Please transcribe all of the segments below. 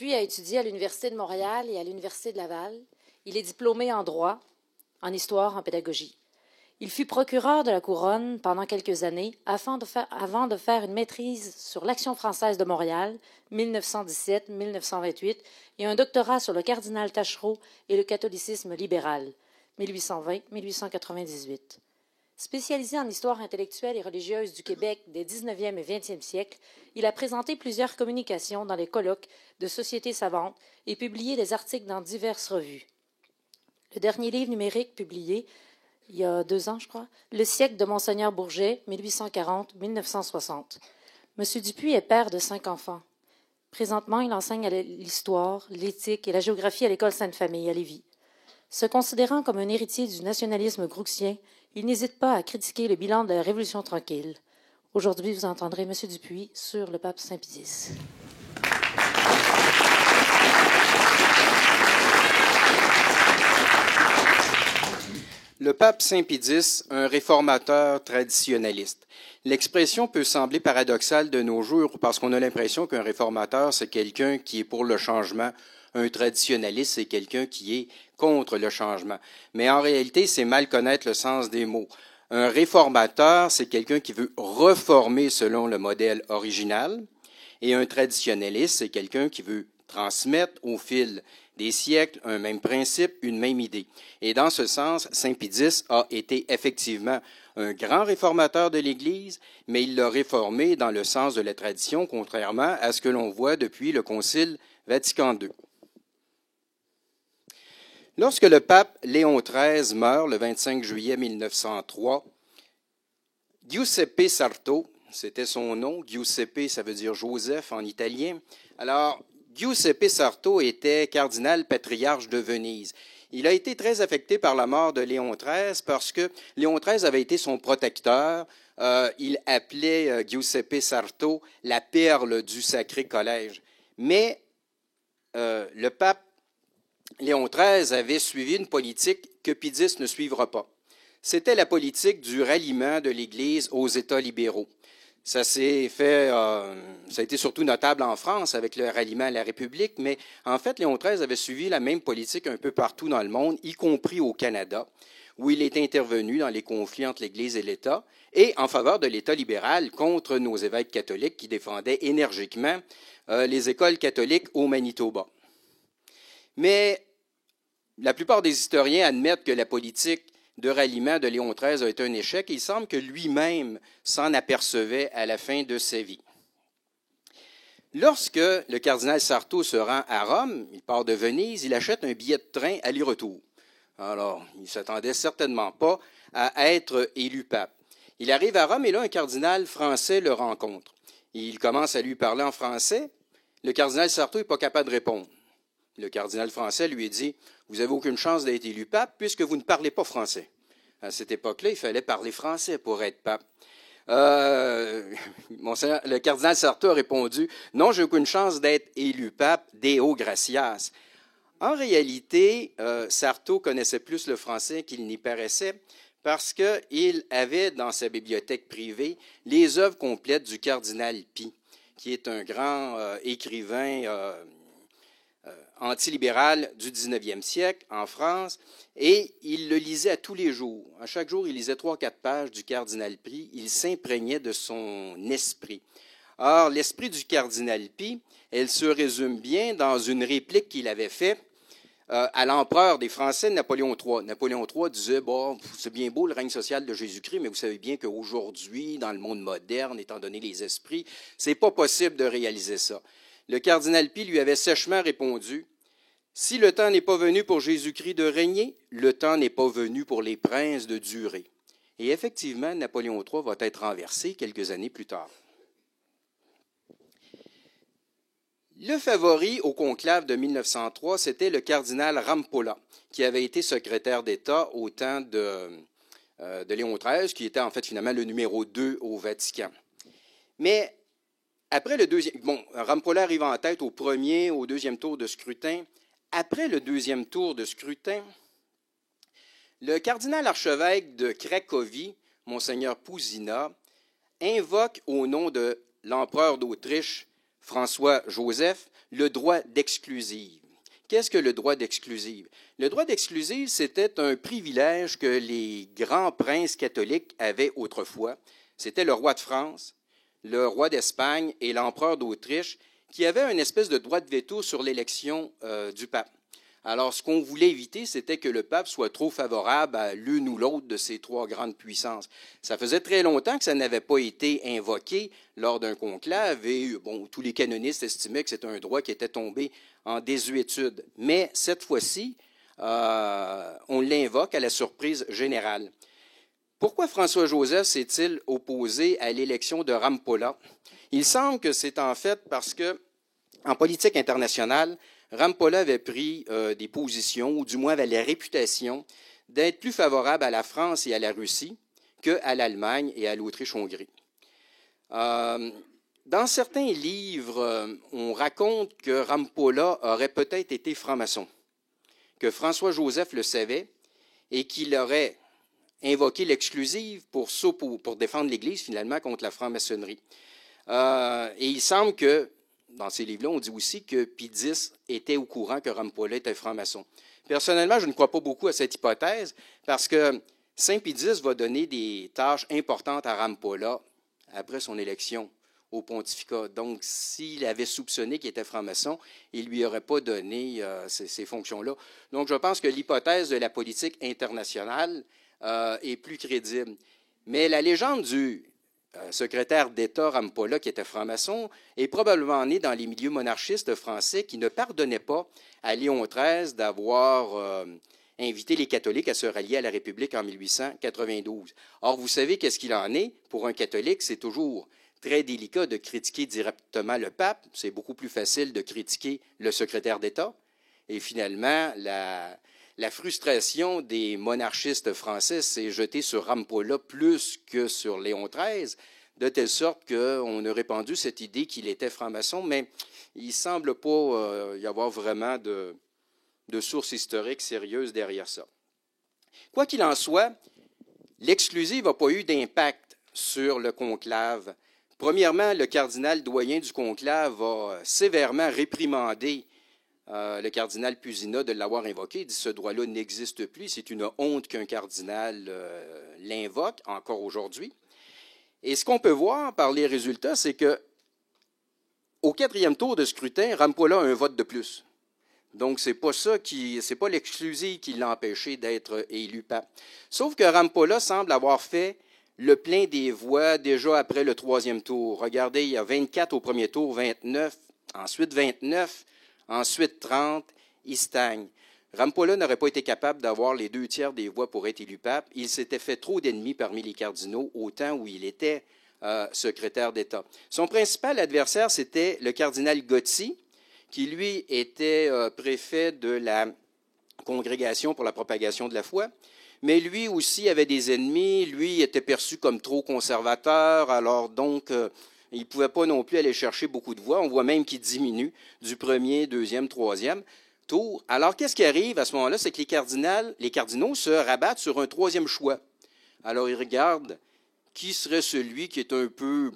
Dupuis a étudié à l'Université de Montréal et à l'Université de Laval. Il est diplômé en droit, en histoire, en pédagogie. Il fut procureur de la Couronne pendant quelques années avant de faire une maîtrise sur l'Action française de Montréal, 1917-1928, et un doctorat sur le cardinal Taschereau et le catholicisme libéral, 1820-1898. Spécialisé en histoire intellectuelle et religieuse du Québec des 19e et 20e siècles, il a présenté plusieurs communications dans les colloques de sociétés savantes et publié des articles dans diverses revues. Le dernier livre numérique publié, il y a 2 ans, je crois, Le siècle de Monseigneur Bourget, 1840-1960. M. Dupuis est père de 5 enfants. Présentement, il enseigne l'histoire, l'éthique et la géographie à l'École Sainte-Famille à Lévis. Se considérant comme un héritier du nationalisme grouxien, il n'hésite pas à critiquer le bilan de la Révolution tranquille. Aujourd'hui, vous entendrez M. Dupuis sur le pape Saint-Pie X. Le pape Saint-Pie X, un réformateur traditionnaliste. L'expression peut sembler paradoxale de nos jours parce qu'on a l'impression qu'un réformateur, c'est quelqu'un qui est pour le changement. Un traditionnaliste, c'est quelqu'un qui est contre le changement. Mais en réalité, c'est mal connaître le sens des mots. Un réformateur, c'est quelqu'un qui veut reformer selon le modèle original. Et un traditionnaliste, c'est quelqu'un qui veut transmettre au fil des siècles un même principe, une même idée. Et dans ce sens, Saint-Pie X a été effectivement un grand réformateur de l'Église, mais il l'a réformé dans le sens de la tradition, contrairement à ce que l'on voit depuis le Concile Vatican II. Lorsque le pape Léon XIII meurt le 25 juillet 1903, Giuseppe Sarto, c'était son nom, Giuseppe ça veut dire Joseph en italien, alors Giuseppe Sarto était cardinal patriarche de Venise. Il a été très affecté par la mort de Léon XIII parce que Léon XIII avait été son protecteur. Il appelait Giuseppe Sarto la perle du Sacré Collège. Mais le pape Léon XIII avait suivi une politique que Pie X ne suivra pas. C'était la politique du ralliement de l'Église aux États libéraux. Ça s'est fait, ça a été surtout notable en France avec le ralliement à la République, mais en fait, Léon XIII avait suivi la même politique un peu partout dans le monde, y compris au Canada, où il est intervenu dans les conflits entre l'Église et l'État, et en faveur de l'État libéral contre nos évêques catholiques qui défendaient énergiquement les écoles catholiques au Manitoba. Mais la plupart des historiens admettent que la politique de ralliement de Léon XIII a été un échec et il semble que lui-même s'en apercevait à la fin de sa vie. Lorsque le cardinal Sarto se rend à Rome, il part de Venise, il achète un billet de train aller-retour. Alors, il ne s'attendait certainement pas à être élu pape. Il arrive à Rome et là, un cardinal français le rencontre. Il commence à lui parler en français. Le cardinal Sarto n'est pas capable de répondre. Le cardinal français lui dit « Vous n'avez aucune chance d'être élu pape puisque vous ne parlez pas français. » À cette époque-là, il fallait parler français pour être pape. Le cardinal Sarto a répondu « Non, j'ai aucune chance d'être élu pape, Deo gratias. » En réalité, Sarto connaissait plus le français qu'il n'y paraissait parce qu'il avait dans sa bibliothèque privée les œuvres complètes du cardinal Pie, qui est un grand écrivain antilibéral du 19e siècle en France, et il le lisait à tous les jours. À chaque jour, il lisait 3-4 pages du cardinal Pie. Il s'imprégnait de son esprit. Or, l'esprit du cardinal Pie, elle se résume bien dans une réplique qu'il avait faite à l'empereur des Français, Napoléon III. Napoléon III disait, bon, c'est bien beau le règne social de Jésus-Christ, mais vous savez bien qu'aujourd'hui, dans le monde moderne, étant donné les esprits, c'est pas possible de réaliser ça. Le cardinal Pie lui avait sèchement répondu, « Si le temps n'est pas venu pour Jésus-Christ de régner, le temps n'est pas venu pour les princes de durer. » Et effectivement, Napoléon III va être renversé quelques années plus tard. Le favori au conclave de 1903, c'était le cardinal Rampolla, qui avait été secrétaire d'État au temps de Léon XIII, qui était en fait finalement le numéro 2 au Vatican. Mais après le deuxième, Rampolla arrive en tête au premier, au deuxième tour de scrutin. Après le deuxième tour de scrutin, le cardinal archevêque de Cracovie, Monseigneur Pousina, invoque au nom de l'empereur d'Autriche, François-Joseph, le droit d'exclusive. Qu'est-ce que le droit d'exclusive? Le droit d'exclusive, c'était un privilège que les grands princes catholiques avaient autrefois. C'était le roi de France, le roi d'Espagne et l'empereur d'Autriche qui avaient une espèce de droit de veto sur l'élection du pape. Alors, ce qu'on voulait éviter, c'était que le pape soit trop favorable à l'une ou l'autre de ces trois grandes puissances. Ça faisait très longtemps que ça n'avait pas été invoqué lors d'un conclave et bon, tous les canonistes estimaient que c'était un droit qui était tombé en désuétude. Mais cette fois-ci, on l'invoque à la surprise générale. Pourquoi François-Joseph s'est-il opposé à l'élection de Rampolla? Il semble que c'est en fait parce que, en politique internationale, Rampolla avait pris des positions, ou du moins avait la réputation, d'être plus favorable à la France et à la Russie qu'à l'Allemagne et à l'Autriche-Hongrie. Dans certains livres, on raconte que Rampolla aurait peut-être été franc-maçon, que François-Joseph le savait et qu'il aurait invoqué l'exclusive pour défendre l'Église, finalement, contre la franc-maçonnerie. Et il semble que, dans ces livres-là, on dit aussi que Pie X était au courant que Rampolla était franc-maçon. Personnellement, je ne crois pas beaucoup à cette hypothèse parce que Saint Pie X va donner des tâches importantes à Rampolla après son élection au pontificat. Donc, s'il avait soupçonné qu'il était franc-maçon, il ne lui aurait pas donné ces fonctions-là. Donc, je pense que l'hypothèse de la politique internationale est plus crédible. Mais la légende du secrétaire d'État Rampolla, qui était franc-maçon, est probablement né dans les milieux monarchistes français qui ne pardonnaient pas à Léon XIII d'avoir invité les catholiques à se rallier à la République en 1892. Or, vous savez qu'est-ce qu'il en est? Pour un catholique, c'est toujours très délicat de critiquer directement le pape. C'est beaucoup plus facile de critiquer le secrétaire d'État. Et finalement, la frustration des monarchistes français s'est jetée sur Rampolla plus que sur Léon XIII, de telle sorte qu'on a répandu cette idée qu'il était franc-maçon, mais il ne semble pas y avoir vraiment de sources historiques sérieuses derrière ça. Quoi qu'il en soit, l'exclusive n'a pas eu d'impact sur le conclave. Premièrement, le cardinal doyen du conclave a sévèrement réprimandé le cardinal Pusina de l'avoir invoqué. Il dit que ce droit-là n'existe plus. C'est une honte qu'un cardinal l'invoque encore aujourd'hui. Et ce qu'on peut voir par les résultats, c'est que au 4e tour de scrutin, Rampolla a un vote de plus. Donc, c'est pas l'exclusive qui l'a empêché d'être élu pape. Sauf que Rampolla semble avoir fait le plein des voix déjà après le 3e tour. Regardez, il y a 24 au premier tour, 29, ensuite 29, ensuite 30, il stagne. Rampolla n'aurait pas été capable d'avoir les 2/3 des voix pour être élu pape. Il s'était fait trop d'ennemis parmi les cardinaux au temps où il était secrétaire d'État. Son principal adversaire, c'était le cardinal Gotti, qui, lui, était préfet de la Congrégation pour la propagation de la foi. Mais lui aussi avait des ennemis. Lui était perçu comme trop conservateur. Alors donc, il ne pouvait pas non plus aller chercher beaucoup de voix. On voit même qu'il diminue du 1er, 2e, 3e tour. Alors, qu'est-ce qui arrive à ce moment-là? C'est que les cardinaux se rabattent sur un 3e choix. Alors, ils regardent qui serait celui qui est un peu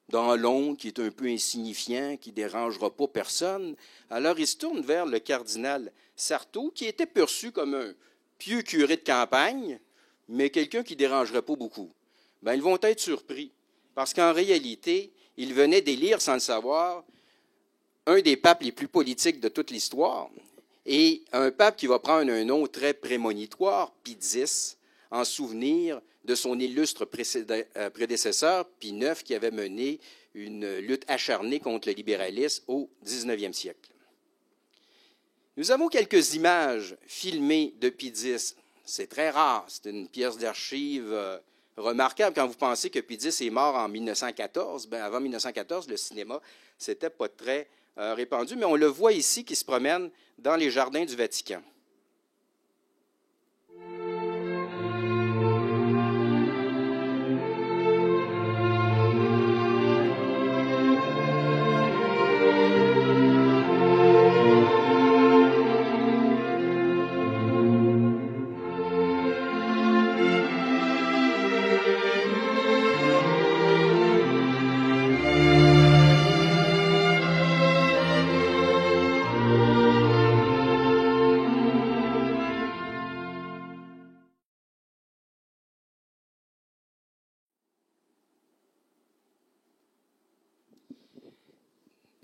dans l'ombre, qui est un peu insignifiant, qui ne dérangera pas personne. Alors, ils se tournent vers le cardinal Sarto, qui était perçu comme un pieux curé de campagne, mais quelqu'un qui ne dérangerait pas beaucoup. Bien, ils vont être surpris, parce qu'en réalité, ils venaient d'élire, sans le savoir, un des papes les plus politiques de toute l'histoire, et un pape qui va prendre un nom très prémonitoire, Pie X, en souvenir de son illustre prédécesseur, Pie IX, qui avait mené une lutte acharnée contre le libéralisme au 19e siècle. Nous avons quelques images filmées de Pie X. C'est très rare, c'est une pièce d'archive remarquable quand vous pensez que Pie X est mort en 1914. Bien, avant 1914, le cinéma, c'était pas très répandu, mais on le voit ici qui se promène dans les jardins du Vatican.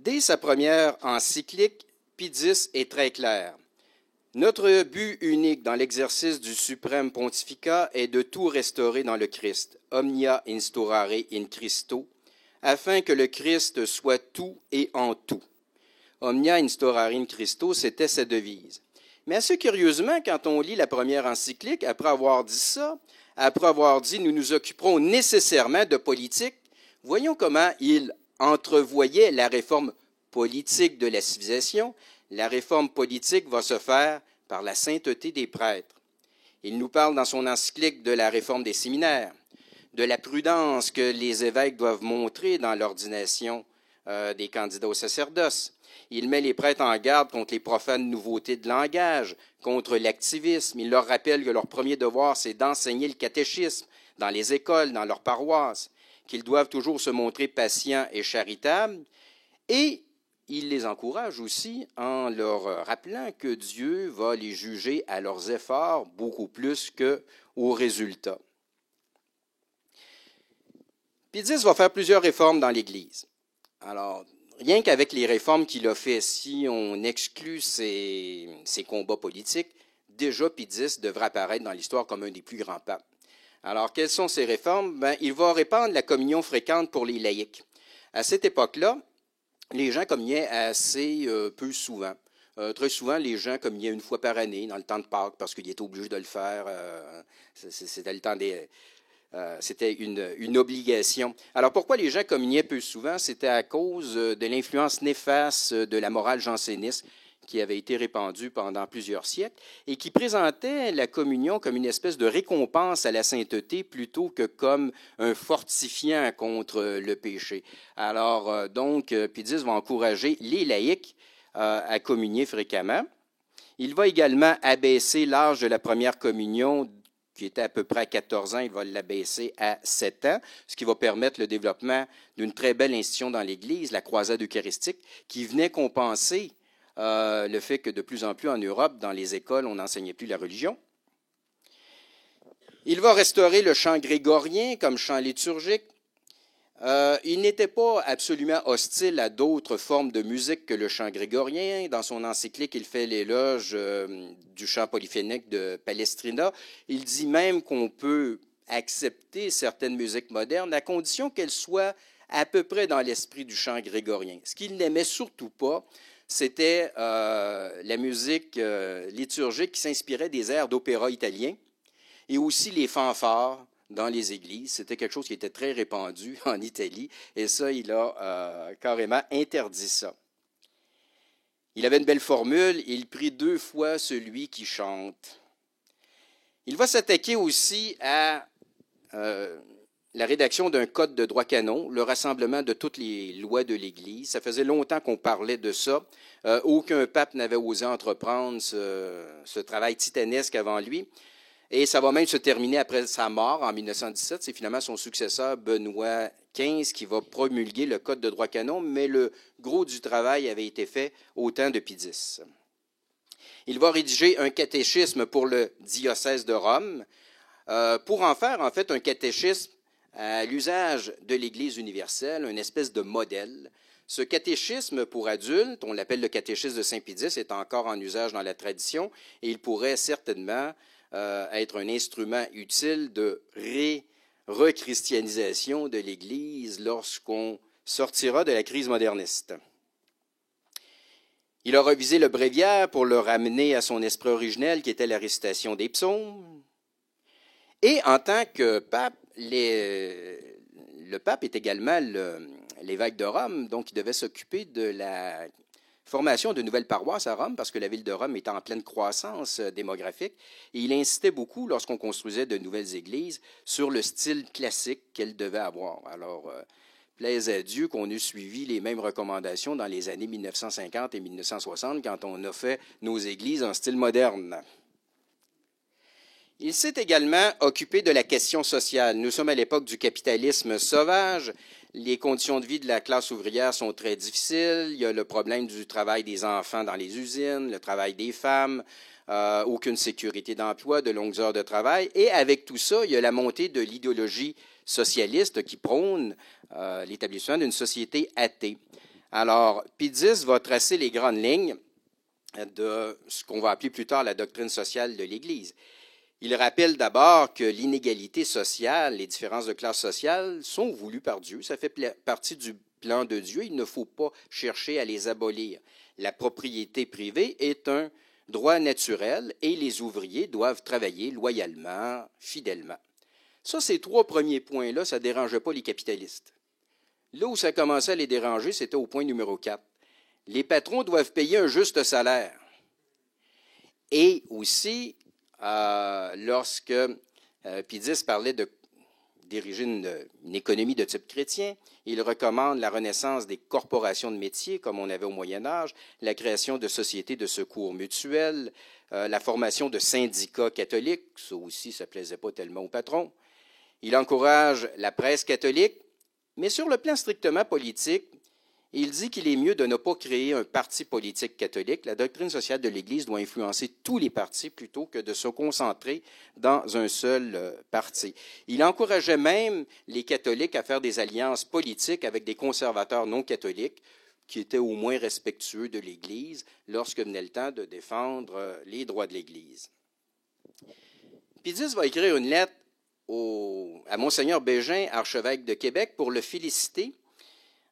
Dès sa première encyclique, Pie X est très clair. Notre but unique dans l'exercice du suprême pontificat est de tout restaurer dans le Christ, omnia instaurare in Christo, afin que le Christ soit tout et en tout. Omnia instaurare in Christo, c'était sa devise. Mais assez curieusement, quand on lit la première encyclique, après avoir dit ça, après avoir dit « nous nous occuperons nécessairement de politique », voyons comment il entrevoyait la réforme politique de la civilisation. La réforme politique va se faire par la sainteté des prêtres. Il nous parle dans son encyclique de la réforme des séminaires, de la prudence que les évêques doivent montrer dans l'ordination des candidats au sacerdoce. Il met les prêtres en garde contre les profanes nouveautés de langage, contre l'activisme. Il leur rappelle que leur premier devoir, c'est d'enseigner le catéchisme dans les écoles, dans leurs paroisses, qu'ils doivent toujours se montrer patients et charitables. Et il les encourage aussi en leur rappelant que Dieu va les juger à leurs efforts beaucoup plus qu'aux résultats. Pie X va faire plusieurs réformes dans l'Église. Alors, rien qu'avec les réformes qu'il a fait, si on exclut ses combats politiques, déjà Pie X devrait apparaître dans l'histoire comme un des plus grands papes. Alors, quelles sont ces réformes? Il va répandre la communion fréquente pour les laïcs. À cette époque-là, les gens communiaient assez peu souvent. Très souvent, les gens communiaient une fois par année, dans le temps de Pâques, parce qu'ils étaient obligés de le faire. C'était le temps des... c'était une obligation. Alors, pourquoi les gens communiaient peu souvent? C'était à cause de l'influence néfaste de la morale janséniste qui avait été répandue pendant plusieurs siècles et qui présentait la communion comme une espèce de récompense à la sainteté plutôt que comme un fortifiant contre le péché. Alors, donc, Pie X va encourager les laïcs à communier fréquemment. Il va également abaisser l'âge de la première communion qui était à peu près à 14 ans, il va l'abaisser à 7 ans, ce qui va permettre le développement d'une très belle institution dans l'Église, la croisade eucharistique, qui venait compenser le fait que de plus en plus en Europe, dans les écoles, on n'enseignait plus la religion. Il va restaurer le chant grégorien comme chant liturgique. Il n'était pas absolument hostile à d'autres formes de musique que le chant grégorien. Dans son encyclique, il fait l'éloge du chant polyphénique de Palestrina. Il dit même qu'on peut accepter certaines musiques modernes à condition qu'elles soient à peu près dans l'esprit du chant grégorien. Ce qu'il n'aimait surtout pas, c'était la musique liturgique qui s'inspirait des airs d'opéra italien et aussi les fanfares dans les églises. C'était quelque chose qui était très répandu en Italie et ça, il a carrément interdit ça. Il avait une belle formule, il prie 2 fois celui qui chante. Il va s'attaquer aussi à la rédaction d'un code de droit canon, le rassemblement de toutes les lois de l'Église. Ça faisait longtemps qu'on parlait de ça. Aucun pape n'avait osé entreprendre ce travail titanesque avant lui. Et ça va même se terminer après sa mort en 1917. C'est finalement son successeur, Benoît XV, qui va promulguer le code de droit canon, mais le gros du travail avait été fait au temps de Pie X. Il va rédiger un catéchisme pour le diocèse de Rome, pour en faire en fait un catéchisme à l'usage de l'Église universelle, une espèce de modèle. Ce catéchisme pour adultes, on l'appelle le catéchisme de Saint Pie X, est encore en usage dans la tradition et il pourrait certainement être un instrument utile de rechristianisation de l'Église lorsqu'on sortira de la crise moderniste. Il a révisé le bréviaire pour le ramener à son esprit originel qui était la récitation des psaumes. Et en tant que pape, le pape est également l'évêque de Rome, donc il devait s'occuper de la formation de nouvelles paroisses à Rome, parce que la ville de Rome était en pleine croissance démographique, et il insistait beaucoup, lorsqu'on construisait de nouvelles églises, sur le style classique qu'elles devaient avoir. Alors, plaise à Dieu qu'on ait suivi les mêmes recommandations dans les années 1950 et 1960, quand on a fait nos églises en style moderne. Il s'est également occupé de la question sociale. Nous sommes à l'époque du capitalisme sauvage. Les conditions de vie de la classe ouvrière sont très difficiles. Il y a le problème du travail des enfants dans les usines, le travail des femmes, aucune sécurité d'emploi, de longues heures de travail. Et avec tout ça, il y a la montée de l'idéologie socialiste qui prône l'établissement d'une société athée. Alors, Pie X va tracer les grandes lignes de ce qu'on va appeler plus tard la doctrine sociale de l'Église. Il rappelle d'abord que l'inégalité sociale, les différences de classe sociale sont voulues par Dieu. Ça fait partie du plan de Dieu. Il ne faut pas chercher à les abolir. La propriété privée est un droit naturel et les ouvriers doivent travailler loyalement, fidèlement. Ça, ces trois premiers points-là, ça ne dérangeait pas les capitalistes. Là où ça commençait à les déranger, c'était au point numéro 4. Les patrons doivent payer un juste salaire. Et aussi, lorsque Pie X parlait de diriger une économie de type chrétien, il recommande la renaissance des corporations de métiers, comme on avait au Moyen Âge, la création de sociétés de secours mutuels, la formation de syndicats catholiques, ça aussi, ça ne plaisait pas tellement aux patrons. Il encourage la presse catholique, mais sur le plan strictement politique, il dit qu'il est mieux de ne pas créer un parti politique catholique. La doctrine sociale de l'Église doit influencer tous les partis plutôt que de se concentrer dans un seul parti. Il encourageait même les catholiques à faire des alliances politiques avec des conservateurs non catholiques qui étaient au moins respectueux de l'Église lorsque venait le temps de défendre les droits de l'Église. Pie X va écrire une lettre à Monseigneur Bégin, archevêque de Québec, pour le féliciter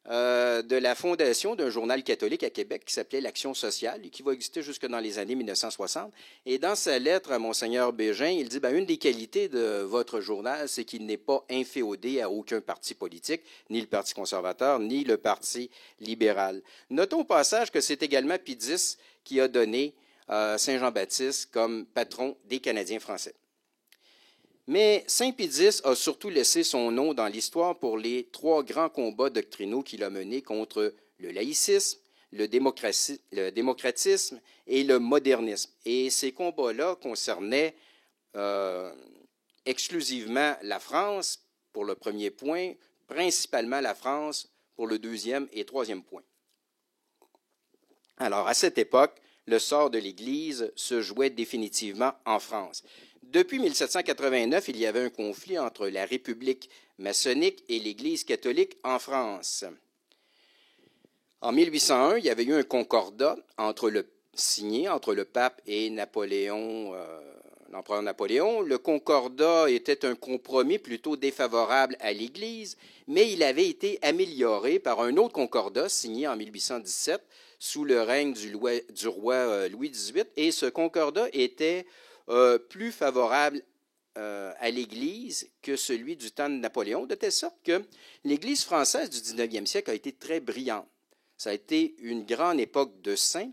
de la fondation d'un journal catholique à Québec qui s'appelait l'Action sociale et qui va exister jusque dans les années 1960. Et dans sa lettre à Monseigneur Bégin, il dit une des qualités de votre journal, c'est qu'il n'est pas inféodé à aucun parti politique, ni le Parti conservateur, ni le Parti libéral. Notons au passage que c'est également Pie X qui a donné Saint Jean-Baptiste comme patron des Canadiens français. Mais Saint Pie X a surtout laissé son nom dans l'histoire pour les trois grands combats doctrinaux qu'il a menés contre le laïcisme, le démocratisme et le modernisme. Et ces combats-là concernaient exclusivement la France pour le premier point, principalement la France pour le deuxième et troisième point. Alors, à cette époque, le sort de l'Église se jouait définitivement en France. Depuis 1789, il y avait un conflit entre la République maçonnique et l'Église catholique en France. En 1801, il y avait eu un concordat signé entre le pape et l'empereur Napoléon. Le concordat était un compromis plutôt défavorable à l'Église, mais il avait été amélioré par un autre concordat signé en 1817 sous le règne du roi Louis XVIII, et ce concordat était plus favorable à l'Église que celui du temps de Napoléon, de telle sorte que l'Église française du 19e siècle a été très brillante. Ça a été une grande époque de saints.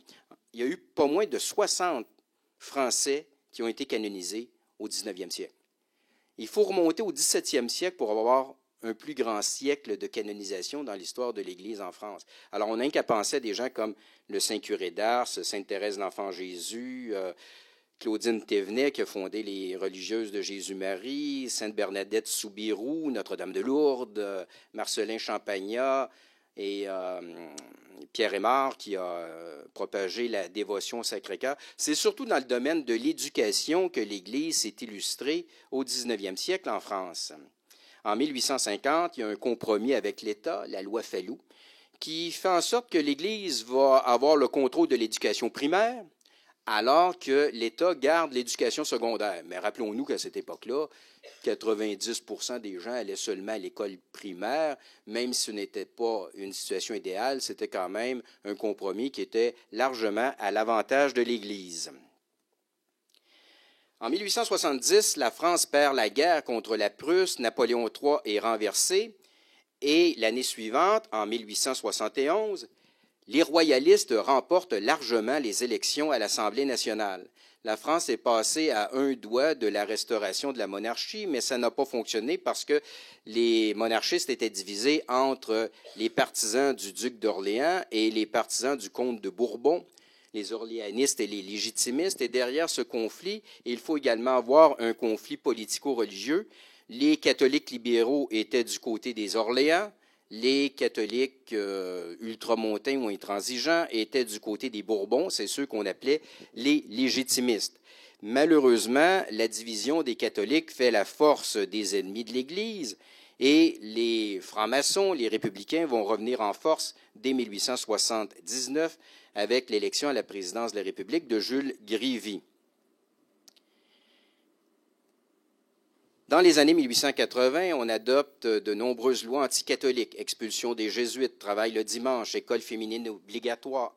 Il y a eu pas moins de 60 Français qui ont été canonisés au 19e siècle. Il faut remonter au 17e siècle pour avoir un plus grand siècle de canonisation dans l'histoire de l'Église en France. Alors, on n'a qu'à penser à des gens comme le Saint-Curé d'Ars, Sainte Thérèse de l'Enfant Jésus, Claudine Thévenet qui a fondé les Religieuses de Jésus-Marie, Sainte Bernadette Soubirous, Notre-Dame de Lourdes, Marcellin Champagnat et Pierre Aymar qui a propagé la dévotion au Sacré-Cœur. C'est surtout dans le domaine de l'éducation que l'Église s'est illustrée au 19e siècle en France. En 1850, il y a un compromis avec l'État, la loi Fallou, qui fait en sorte que l'Église va avoir le contrôle de l'éducation primaire, alors que l'État garde l'éducation secondaire. Mais rappelons-nous qu'à cette époque-là, 90% des gens allaient seulement à l'école primaire, même si ce n'était pas une situation idéale, c'était quand même un compromis qui était largement à l'avantage de l'Église. En 1870, la France perd la guerre contre la Prusse, Napoléon III est renversé, et l'année suivante, en 1871, les royalistes remportent largement les élections à l'Assemblée nationale. La France est passée à un doigt de la restauration de la monarchie, mais ça n'a pas fonctionné parce que les monarchistes étaient divisés entre les partisans du duc d'Orléans et les partisans du comte de Bourbon, les orléanistes et les légitimistes. Et derrière ce conflit, il faut également avoir un conflit politico-religieux. Les catholiques libéraux étaient du côté des Orléans. Les catholiques ultramontains ou intransigeants étaient du côté des Bourbons, c'est ceux qu'on appelait les légitimistes. Malheureusement, la division des catholiques fait la force des ennemis de l'Église Et les francs-maçons, les républicains vont revenir en force dès 1879 avec l'élection à la présidence de la République de Jules Grévy. Dans les années 1880, on adopte de nombreuses lois anticatholiques, expulsion des jésuites, travail le dimanche, école féminine obligatoire,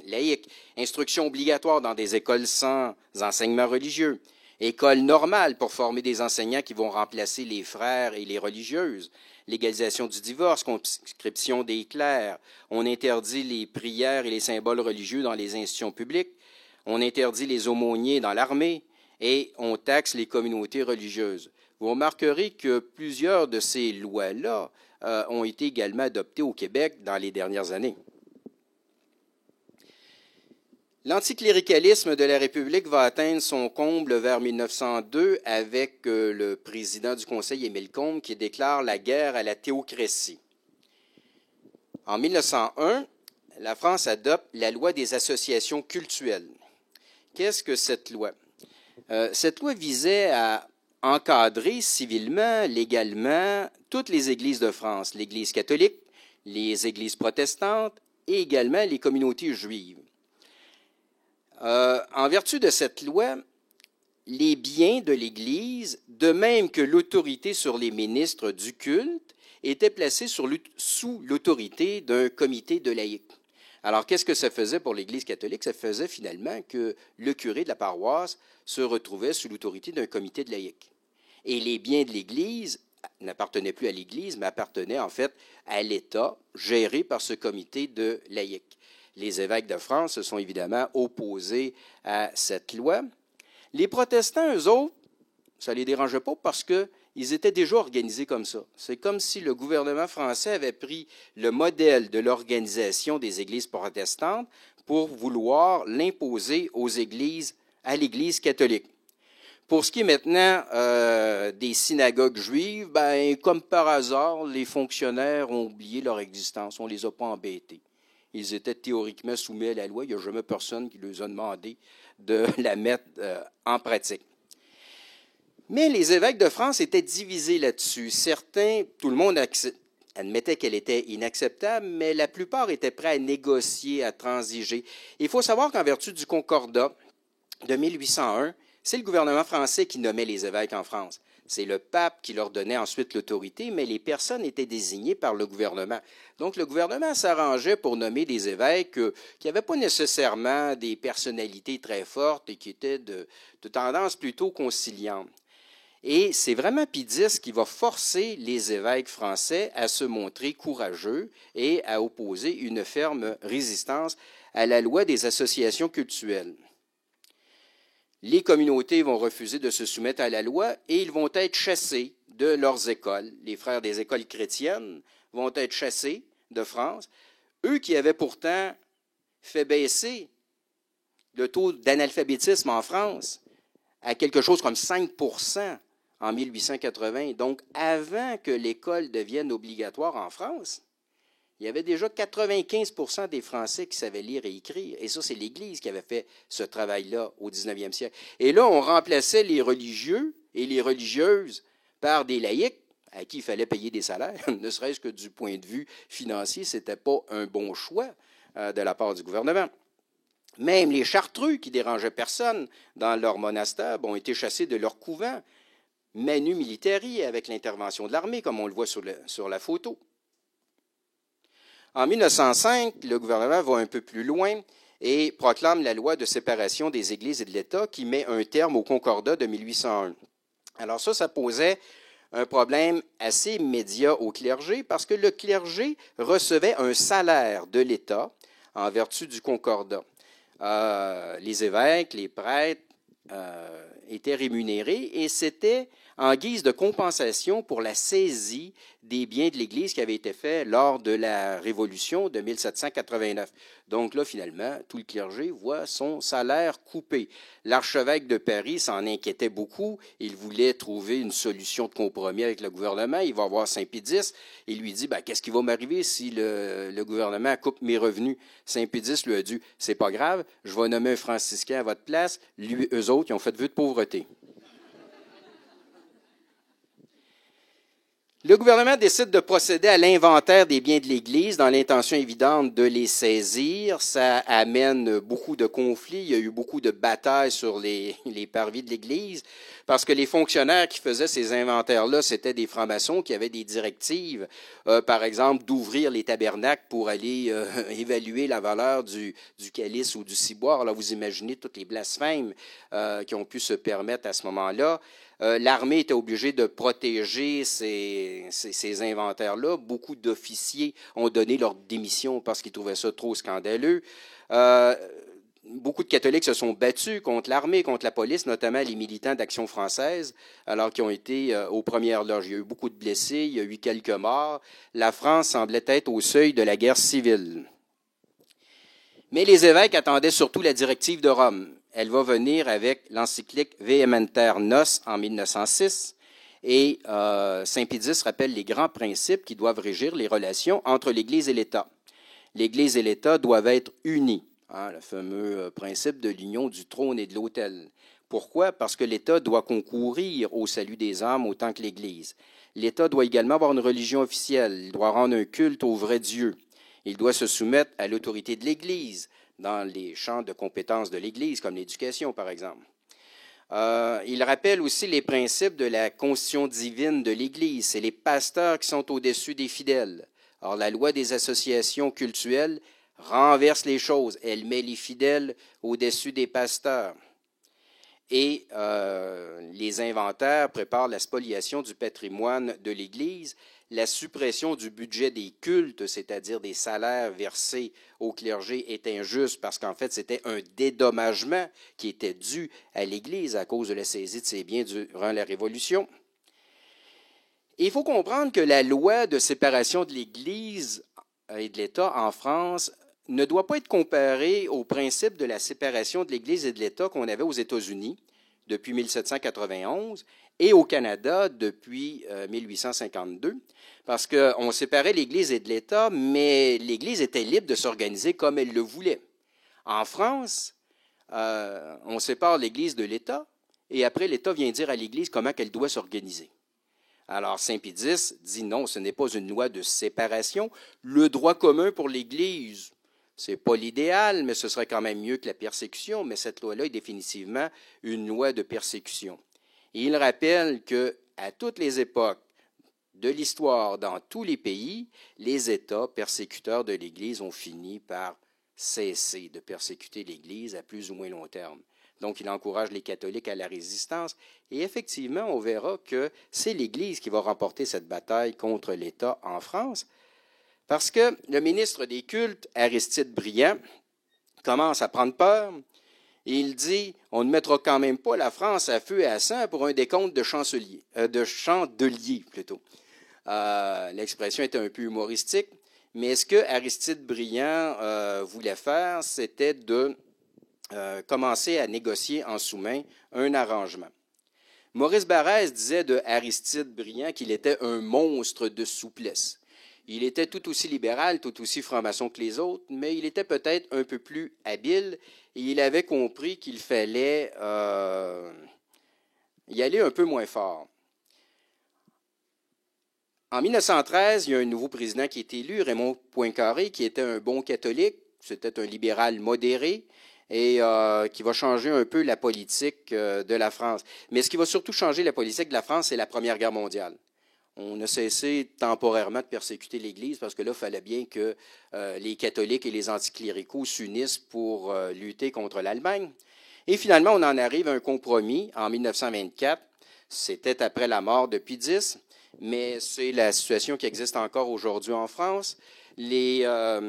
laïque, instruction obligatoire dans des écoles sans enseignement religieux, école normale pour former des enseignants qui vont remplacer les frères et les religieuses, légalisation du divorce, conscription des clercs, on interdit les prières et les symboles religieux dans les institutions publiques, on interdit les aumôniers dans l'armée et on taxe les communautés religieuses. Vous remarquerez que plusieurs de ces lois-là ont été également adoptées au Québec dans les dernières années. L'anticléricalisme de la République va atteindre son comble vers 1902 avec le président du Conseil, Émile Combes, qui déclare la guerre à la théocratie. En 1901, la France adopte la loi des associations cultuelles. Qu'est-ce que cette loi? Cette loi visait à encadrer civilement, légalement, toutes les églises de France, l'Église catholique, les églises protestantes et également les communautés juives. En vertu de cette loi, les biens de l'Église, de même que l'autorité sur les ministres du culte, étaient placés sous l'autorité d'un comité de laïcs. Alors, qu'est-ce que ça faisait pour l'Église catholique? Ça faisait finalement que le curé de la paroisse se retrouvait sous l'autorité d'un comité de laïcs. Et les biens de l'Église n'appartenaient plus à l'Église, mais appartenaient en fait à l'État, géré par ce comité de laïcs. Les évêques de France se sont évidemment opposés à cette loi. Les protestants, eux autres, ça ne les dérangeait pas parce qu'ils étaient déjà organisés comme ça. C'est comme si le gouvernement français avait pris le modèle de l'organisation des églises protestantes pour vouloir l'imposer à l'Église catholique. Pour ce qui est maintenant des synagogues juives, comme par hasard, les fonctionnaires ont oublié leur existence. On ne les a pas embêtés. Ils étaient théoriquement soumis à la loi. Il n'y a jamais personne qui leur a demandé de la mettre en pratique. Mais les évêques de France étaient divisés là-dessus. Certains, tout le monde admettait qu'elle était inacceptable, mais la plupart étaient prêts à négocier, à transiger. Il faut savoir qu'en vertu du Concordat de 1801, c'est le gouvernement français qui nommait les évêques en France. C'est le pape qui leur donnait ensuite l'autorité, mais les personnes étaient désignées par le gouvernement. Donc, le gouvernement s'arrangeait pour nommer des évêques qui n'avaient pas nécessairement des personnalités très fortes et qui étaient de tendance plutôt conciliante. Et c'est vraiment Pie X qui va forcer les évêques français à se montrer courageux et à opposer une ferme résistance à la loi des associations cultuelles. Les communautés vont refuser de se soumettre à la loi et ils vont être chassés de leurs écoles. Les frères des écoles chrétiennes vont être chassés de France. Eux qui avaient pourtant fait baisser le taux d'analphabétisme en France à quelque chose comme 5% en 1880. Donc, avant que l'école devienne obligatoire en France, il y avait déjà 95% des Français qui savaient lire et écrire. Et ça, c'est l'Église qui avait fait ce travail-là au 19e siècle. Et là, on remplaçait les religieux et les religieuses par des laïcs à qui il fallait payer des salaires, ne serait-ce que du point de vue financier, ce n'était pas un bon choix de la part du gouvernement. Même les chartreux, qui dérangeaient personne dans leur monastère, ont été chassés de leur couvent, manu militari, avec l'intervention de l'armée, comme on le voit sur la photo. En 1905, le gouvernement va un peu plus loin et proclame la loi de séparation des Églises et de l'État qui met un terme au Concordat de 1801. Alors ça posait un problème assez immédiat au clergé parce que le clergé recevait un salaire de l'État en vertu du Concordat. Les évêques, les prêtres étaient rémunérés et c'était en guise de compensation pour la saisie des biens de l'Église qui avait été faite lors de la Révolution de 1789. Donc là, finalement, tout le clergé voit son salaire coupé. L'archevêque de Paris s'en inquiétait beaucoup. Il voulait trouver une solution de compromis avec le gouvernement. Il va voir Saint Pie X. Il lui dit, qu'est-ce qui va m'arriver si le gouvernement coupe mes revenus? Saint Pie X lui a dit, c'est pas grave, je vais nommer un franciscain à votre place. Eux autres, ils ont fait vœu de pauvreté. Le gouvernement décide de procéder à l'inventaire des biens de l'Église dans l'intention évidente de les saisir. Ça amène beaucoup de conflits. Il y a eu beaucoup de batailles sur les parvis de l'Église parce que les fonctionnaires qui faisaient ces inventaires-là, c'était des francs-maçons qui avaient des directives, par exemple, d'ouvrir les tabernacles pour aller évaluer la valeur du calice ou du ciboire. Là, vous imaginez tous les blasphèmes qui ont pu se permettre à ce moment-là. L'armée était obligée de protéger ces inventaires-là. Beaucoup d'officiers ont donné leur démission parce qu'ils trouvaient ça trop scandaleux. Beaucoup de catholiques se sont battus contre l'armée, contre la police, notamment les militants d'Action française, alors qu'ils ont été aux premières loges. Il y a eu beaucoup de blessés, il y a eu quelques morts. La France semblait être au seuil de la guerre civile. Mais les évêques attendaient surtout la directive de Rome. Elle va venir avec l'encyclique Vehementer Nos en 1906 et Saint Pie X rappelle les grands principes qui doivent régir les relations entre l'Église et l'État. L'Église et l'État doivent être unis, le fameux principe de l'union du trône et de l'autel. Pourquoi? Parce que l'État doit concourir au salut des âmes autant que l'Église. L'État doit également avoir une religion officielle, il doit rendre un culte au vrai Dieu. Il doit se soumettre à l'autorité de l'Église dans les champs de compétences de l'Église, comme l'éducation, par exemple. Il rappelle aussi les principes de la constitution divine de l'Église. C'est les pasteurs qui sont au-dessus des fidèles. Or, la loi des associations cultuelles renverse les choses. Elle met les fidèles au-dessus des pasteurs. Et les inventaires préparent la spoliation du patrimoine de l'Église, la suppression du budget des cultes, c'est-à-dire des salaires versés au clergé, est injuste parce qu'en fait, c'était un dédommagement qui était dû à l'Église à cause de la saisie de ses biens durant la Révolution. Et il faut comprendre que la loi de séparation de l'Église et de l'État en France ne doit pas être comparée au principe de la séparation de l'Église et de l'État qu'on avait aux États-Unis depuis 1791 et au Canada depuis 1852, parce qu'on séparait l'Église et de l'État, mais l'Église était libre de s'organiser comme elle le voulait. En France, on sépare l'Église de l'État, et après, l'État vient dire à l'Église comment elle doit s'organiser. Alors, Saint Pie X dit non, ce n'est pas une loi de séparation. Le droit commun pour l'Église, ce n'est pas l'idéal, mais ce serait quand même mieux que la persécution, mais cette loi-là est définitivement une loi de persécution. Et il rappelle qu'à toutes les époques de l'histoire, dans tous les pays, les États persécuteurs de l'Église ont fini par cesser de persécuter l'Église à plus ou moins long terme. Donc, il encourage les catholiques à la résistance. Et effectivement, on verra que c'est l'Église qui va remporter cette bataille contre l'État en France, parce que le ministre des Cultes, Aristide Briand, commence à prendre peur. Et il dit, on ne mettra quand même pas la France à feu et à sang pour un décompte de chandeliers. L'expression était un peu humoristique, mais ce que Aristide Briand voulait faire, c'était de commencer à négocier en sous-main un arrangement. Maurice Barrès disait de Aristide Briand qu'il était un monstre de souplesse. Il était tout aussi libéral, tout aussi franc-maçon que les autres, mais il était peut-être un peu plus habile et il avait compris qu'il fallait y aller un peu moins fort. En 1913, il y a un nouveau président qui est élu, Raymond Poincaré, qui était un bon catholique, c'était un libéral modéré et qui va changer un peu la politique de la France. Mais ce qui va surtout changer la politique de la France, c'est la Première Guerre mondiale. On a cessé temporairement de persécuter l'Église parce que là, il fallait bien que les catholiques et les anticléricaux s'unissent pour lutter contre l'Allemagne. Et finalement, on en arrive à un compromis en 1924. C'était après la mort de Pie X, mais c'est la situation qui existe encore aujourd'hui en France. La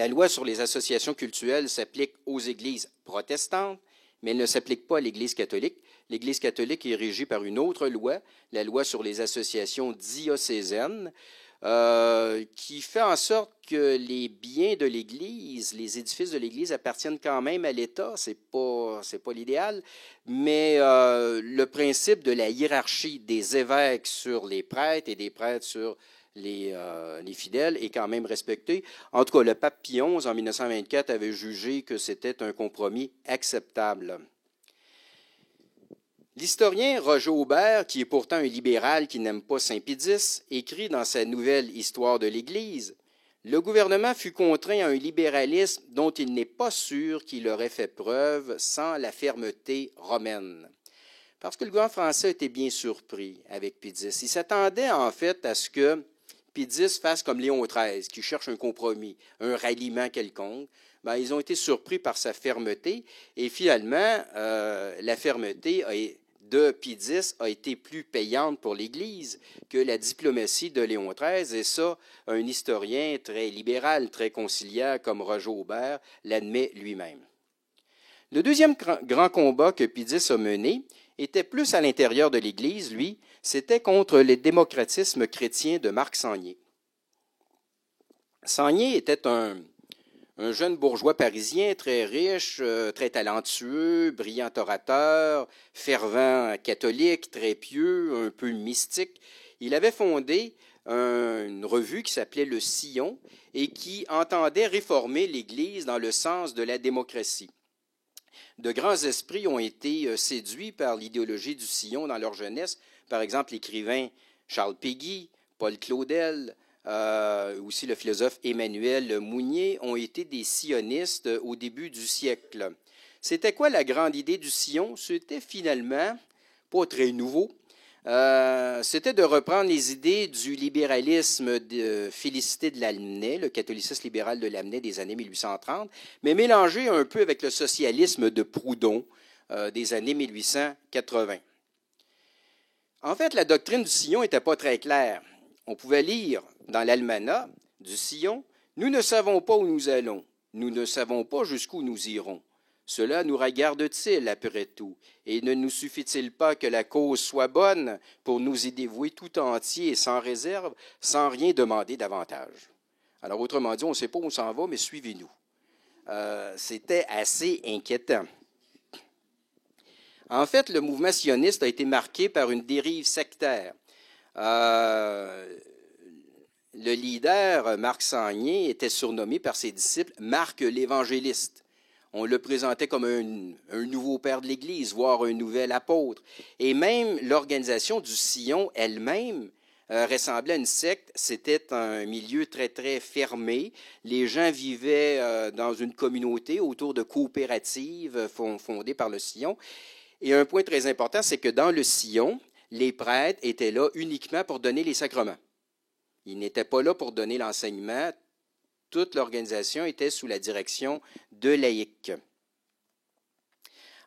loi sur les associations cultuelles s'applique aux églises protestantes, mais elle ne s'applique pas à l'Église catholique. L'Église catholique est régie par une autre loi, la loi sur les associations diocésaines, qui fait en sorte que les biens de l'Église, les édifices de l'Église appartiennent quand même à l'État. C'est pas l'idéal, mais le principe de la hiérarchie des évêques sur les prêtres et des prêtres sur les fidèles est quand même respecté. En tout cas, le pape Pie XI, en 1924, avait jugé que c'était un compromis acceptable. L'historien Roger Aubert, qui est pourtant un libéral qui n'aime pas Saint-Pédis, écrit dans sa nouvelle Histoire de l'Église, « Le gouvernement fut contraint à un libéralisme dont il n'est pas sûr qu'il aurait fait preuve sans la fermeté romaine. » Parce que le gouvernement français était bien surpris avec Pédis. Il s'attendait en fait à ce que Pédis fasse comme Léon XIII, qui cherche un compromis, un ralliement quelconque. Ben, ils ont été surpris par sa fermeté et finalement, la fermeté de Pédis a été plus payante pour l'Église que la diplomatie de Léon XIII. Et ça, un historien très libéral, très conciliaire comme Roger Aubert l'admet lui-même. Le deuxième grand combat que Pédis a mené était plus à l'intérieur de l'Église, lui, c'était contre le démocratisme chrétien de Marc Sangnier. Sangnier était un jeune bourgeois parisien très riche, très talentueux, brillant orateur, fervent catholique, très pieux, un peu mystique. Il avait fondé une revue qui s'appelait Le Sillon et qui entendait réformer l'Église dans le sens de la démocratie. De grands esprits ont été séduits par l'idéologie du Sillon dans leur jeunesse. Par exemple, l'écrivain Charles Péguy, Paul Claudel, aussi le philosophe Emmanuel Mounier ont été des sionistes au début du siècle. C'était quoi la grande idée du Sillon? C'était finalement pas très nouveau. C'était de reprendre les idées du libéralisme de Félicité de Lamennais, le catholicisme libéral de Lamennais des années 1830, mais mélanger un peu avec le socialisme de Proudhon des années 1880. En fait, la doctrine du Sillon n'était pas très claire. On pouvait lire dans l'almanach du Sillon, « Nous ne savons pas où nous allons, nous ne savons pas jusqu'où nous irons. Cela nous regarde-t-il après tout, et ne nous suffit-il pas que la cause soit bonne pour nous y dévouer tout entier et sans réserve, sans rien demander davantage? » Alors, autrement dit, on ne sait pas où on s'en va, mais suivez-nous. C'était assez inquiétant. En fait, le mouvement sioniste a été marqué par une dérive sectaire. Le leader, Marc Sangnier, était surnommé par ses disciples Marc l'évangéliste. On le présentait comme un nouveau père de l'Église, voire un nouvel apôtre. Et même l'organisation du Sillon elle-même ressemblait à une secte. C'était un milieu très, très fermé. Les gens vivaient dans une communauté autour de coopératives fondées par le Sillon. Et un point très important, c'est que dans le Sillon, les prêtres étaient là uniquement pour donner les sacrements. Ils n'étaient pas là pour donner l'enseignement. Toute l'organisation était sous la direction de laïcs.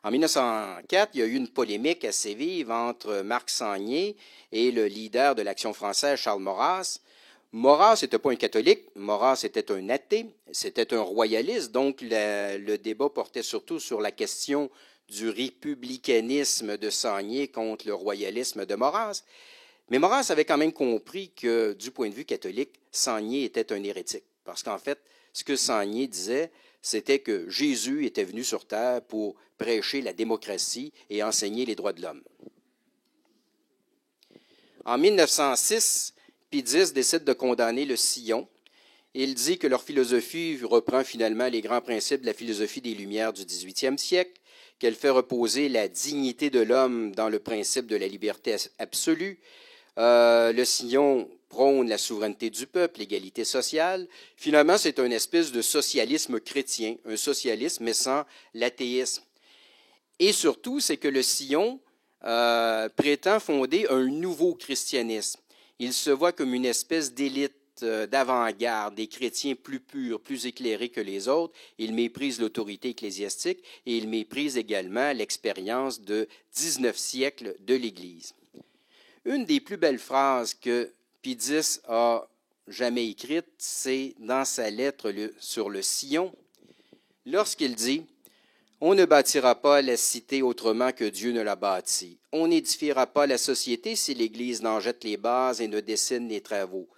En 1904, il y a eu une polémique assez vive entre Marc Sangnier et le leader de l'Action française, Charles Maurras. Maurras n'était pas un catholique, Maurras était un athée, c'était un royaliste, donc le débat portait surtout sur la question du républicanisme de Sangnier contre le royalisme de Maurras. Mais Maurras avait quand même compris que, du point de vue catholique, Sangnier était un hérétique. Parce qu'en fait, ce que Sangnier disait, c'était que Jésus était venu sur terre pour prêcher la démocratie et enseigner les droits de l'homme. En 1906, Pédis décide de condamner le Sillon. Il dit que leur philosophie reprend finalement les grands principes de la philosophie des Lumières du 18e siècle, qu'elle fait reposer la dignité de l'homme dans le principe de la liberté absolue. Le Sillon prône la souveraineté du peuple, l'égalité sociale. Finalement, c'est une espèce de socialisme chrétien, un socialisme mais sans l'athéisme. Et surtout, c'est que le Sillon prétend fonder un nouveau christianisme. Il se voit comme une espèce d'élite d'avant-garde, des chrétiens plus purs, plus éclairés que les autres. Il méprise l'autorité ecclésiastique et il méprise également l'expérience de 19 siècles de l'Église. Une des plus belles phrases que Pédis a jamais écrite, c'est dans sa lettre sur le Sillon, lorsqu'il dit « On ne bâtira pas la cité autrement que Dieu ne l'a bâtie. On n'édifiera pas la société si l'Église n'en jette les bases et ne dessine les travaux.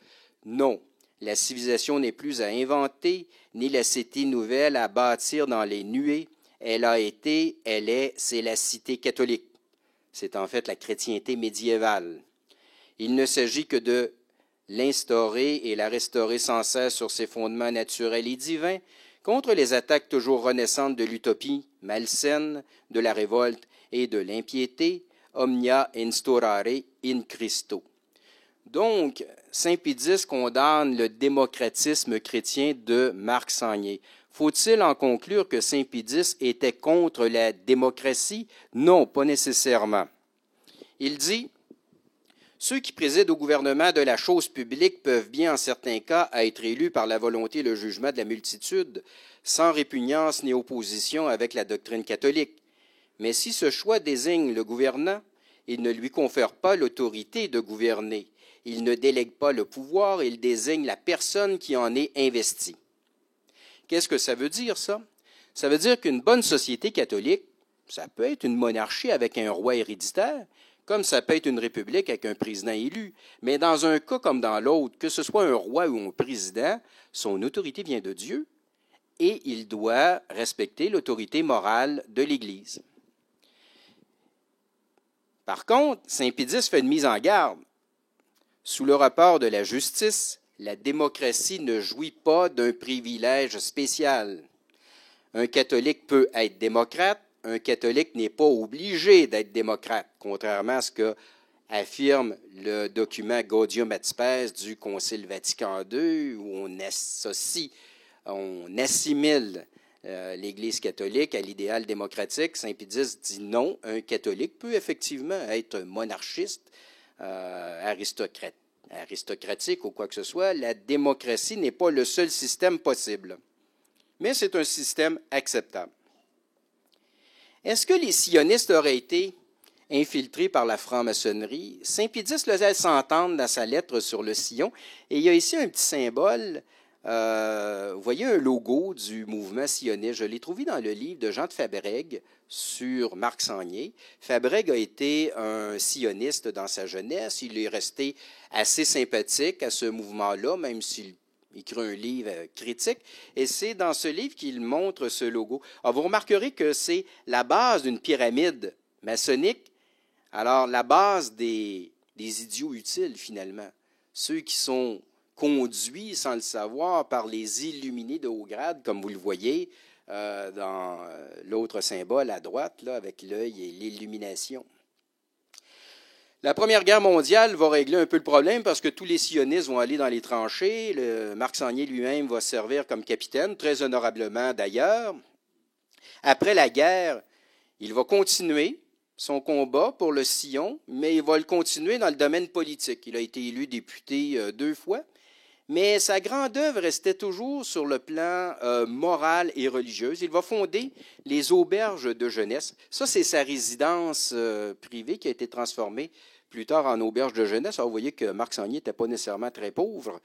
Non, la civilisation n'est plus à inventer, ni la cité nouvelle à bâtir dans les nuées. Elle a été, elle est, c'est la cité catholique. C'est en fait la chrétienté médiévale. Il ne s'agit que de l'instaurer et la restaurer sans cesse sur ses fondements naturels et divins, contre les attaques toujours renaissantes de l'utopie malsaine, de la révolte et de l'impiété, omnia instaurare in Christo. Donc, saint Pie X condamne le démocratisme chrétien de Marc Sangnier. Faut-il en conclure que saint Pie X était contre la démocratie? Non, pas nécessairement. Il dit « Ceux qui président au gouvernement de la chose publique peuvent bien, en certains cas, être élus par la volonté et le jugement de la multitude, sans répugnance ni opposition avec la doctrine catholique. Mais si ce choix désigne le gouvernant, il ne lui confère pas l'autorité de gouverner. Il ne délègue pas le pouvoir, il désigne la personne qui en est investie. » Qu'est-ce que ça veut dire, ça? Ça veut dire qu'une bonne société catholique, ça peut être une monarchie avec un roi héréditaire, comme ça peut être une république avec un président élu. Mais dans un cas comme dans l'autre, que ce soit un roi ou un président, son autorité vient de Dieu et il doit respecter l'autorité morale de l'Église. Par contre, saint Pie X fait une mise en garde. Sous le rapport de la justice, la démocratie ne jouit pas d'un privilège spécial. Un catholique peut être démocrate, un catholique n'est pas obligé d'être démocrate, contrairement à ce que affirme le document Gaudium et Spes du Concile Vatican II, où on assimile l'Église catholique à l'idéal démocratique. Saint Pie X dit non, un catholique peut effectivement être monarchiste, aristocratique ou quoi que ce soit. La démocratie n'est pas le seul système possible, mais c'est un système acceptable. Est-ce que les sionistes auraient été infiltrés par la franc-maçonnerie? Saint Pie X le laisse entendre dans sa lettre sur le sillon, et il y a ici un petit symbole. Vous voyez un logo du mouvement sioniste. Je l'ai trouvé dans le livre de Jean de Fabrègue sur Marc Sangnier. Fabrègue a été un sioniste dans sa jeunesse. Il est resté assez sympathique à ce mouvement-là, même s'il écrit un livre critique. Et c'est dans ce livre qu'il montre ce logo. Alors, vous remarquerez que c'est la base d'une pyramide maçonnique. Alors, la base des idiots utiles, finalement. Ceux qui sont conduits, sans le savoir, par les illuminés de haut grade, comme vous le voyez dans l'autre symbole à droite, là, avec l'œil et l'illumination. La Première Guerre mondiale va régler un peu le problème parce que tous les sionistes vont aller dans les tranchées. Marc Sangnier lui-même va servir comme capitaine, très honorablement d'ailleurs. Après la guerre, il va continuer son combat pour le sillon, mais il va le continuer dans le domaine politique. Il a été élu député 2 fois. Mais sa grande œuvre restait toujours sur le plan moral et religieux. Il va fonder les auberges de jeunesse. Ça, c'est sa résidence privée qui a été transformée plus tard en auberge de jeunesse. Alors, vous voyez que Marc Sangnier n'était pas nécessairement très pauvre.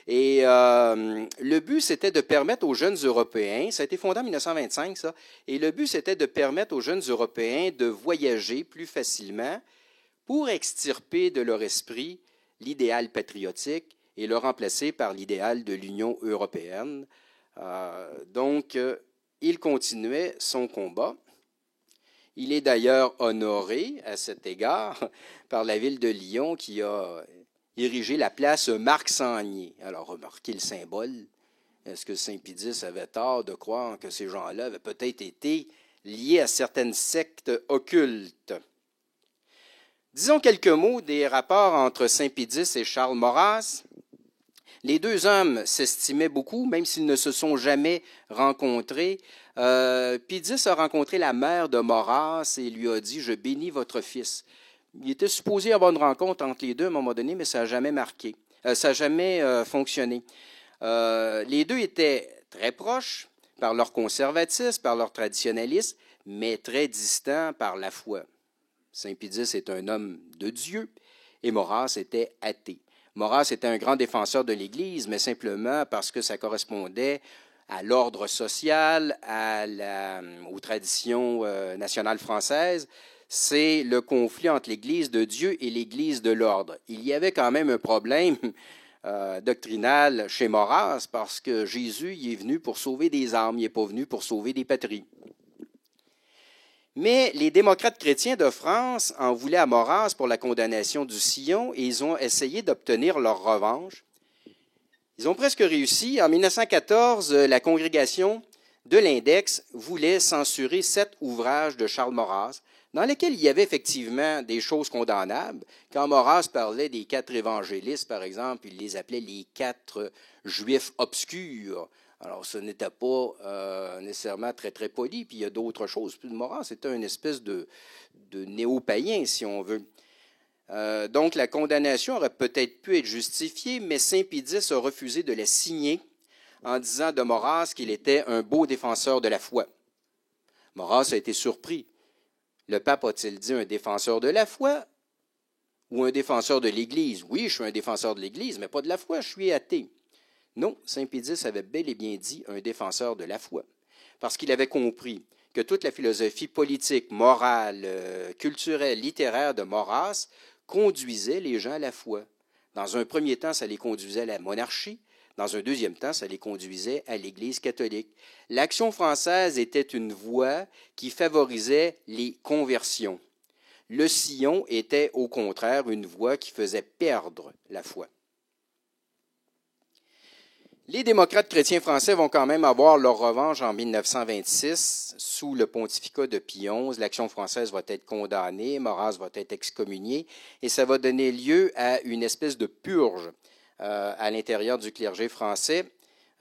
Et le but, c'était de permettre aux jeunes Européens, ça a été fondé en 1925, ça, et le but, c'était de permettre aux jeunes Européens de voyager plus facilement pour extirper de leur esprit l'idéal patriotique et le remplacer par l'idéal de l'Union européenne. Donc, il continuait son combat. Il est d'ailleurs honoré à cet égard par la ville de Lyon qui a érigé la place Marc Sangnier. Alors, remarquez le symbole. Est-ce que saint Pie X avait tort de croire que ces gens-là avaient peut-être été liés à certaines sectes occultes? Disons quelques mots des rapports entre saint Pie X et Charles Maurras. Les deux hommes s'estimaient beaucoup, même s'ils ne se sont jamais rencontrés. Pie X a rencontré la mère de Maurras et lui a dit « Je bénis votre fils ». Il était supposé avoir une rencontre entre les deux à un moment donné, mais ça n'a jamais fonctionné. Les deux étaient très proches par leur conservatisme, par leur traditionnalisme, mais très distants par la foi. Saint Pie X est un homme de Dieu et Maurras était athée. Maurras était un grand défenseur de l'Église, mais simplement parce que ça correspondait à l'ordre social, aux traditions nationales françaises. C'est le conflit entre l'Église de Dieu et l'Église de l'ordre. Il y avait quand même un problème doctrinal chez Maurras parce que Jésus il est venu pour sauver des âmes, il n'est pas venu pour sauver des patries. Mais les démocrates chrétiens de France en voulaient à Maurras pour la condamnation du sillon et ils ont essayé d'obtenir leur revanche. Ils ont presque réussi. En 1914, la congrégation de l'Index voulait censurer 7 ouvrages de Charles Maurras dans lesquels il y avait effectivement des choses condamnables. Quand Maurras parlait des 4 évangélistes, par exemple, il les appelait les 4 juifs obscurs. Alors, ce n'était pas nécessairement très, très poli, puis il y a d'autres choses. Puis Maurras était une espèce de néo-païen, si on veut. Donc, la condamnation aurait peut-être pu être justifiée, mais Saint-Pédis a refusé de la signer en disant de Maurras qu'il était un beau défenseur de la foi. Maurras a été surpris. Le pape a-t-il dit un défenseur de la foi ou un défenseur de l'Église? Oui, je suis un défenseur de l'Église, mais pas de la foi, je suis athée. Non, Saint-Pédis avait bel et bien dit un défenseur de la foi, parce qu'il avait compris que toute la philosophie politique, morale, culturelle, littéraire de Maurras conduisait les gens à la foi. Dans un premier temps, ça les conduisait à la monarchie. Dans un deuxième temps, ça les conduisait à l'Église catholique. L'Action française était une voie qui favorisait les conversions. Le sillon était, au contraire, une voie qui faisait perdre la foi. Les démocrates chrétiens français vont quand même avoir leur revanche en 1926. Sous le pontificat de Pie XI, l'Action française va être condamnée, Maurras va être excommunié, et ça va donner lieu à une espèce de purge à l'intérieur du clergé français.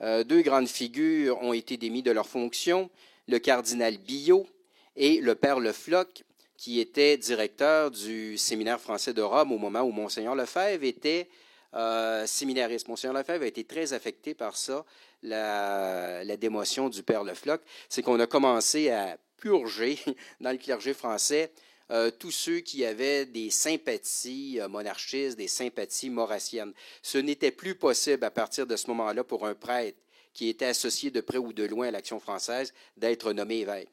2 grandes figures ont été démises de leurs fonctions, le cardinal Billot et le père Le Floch, qui était directeur du séminaire français de Rome au moment où Monseigneur Lefebvre était séminariste. Monseigneur Lefebvre a été très affecté par ça, la démotion du père Le Floch. C'est qu'on a commencé à purger dans le clergé français tous ceux qui avaient des sympathies monarchistes, des sympathies maurassiennes. Ce n'était plus possible à partir de ce moment-là pour un prêtre qui était associé de près ou de loin à l'Action française d'être nommé évêque.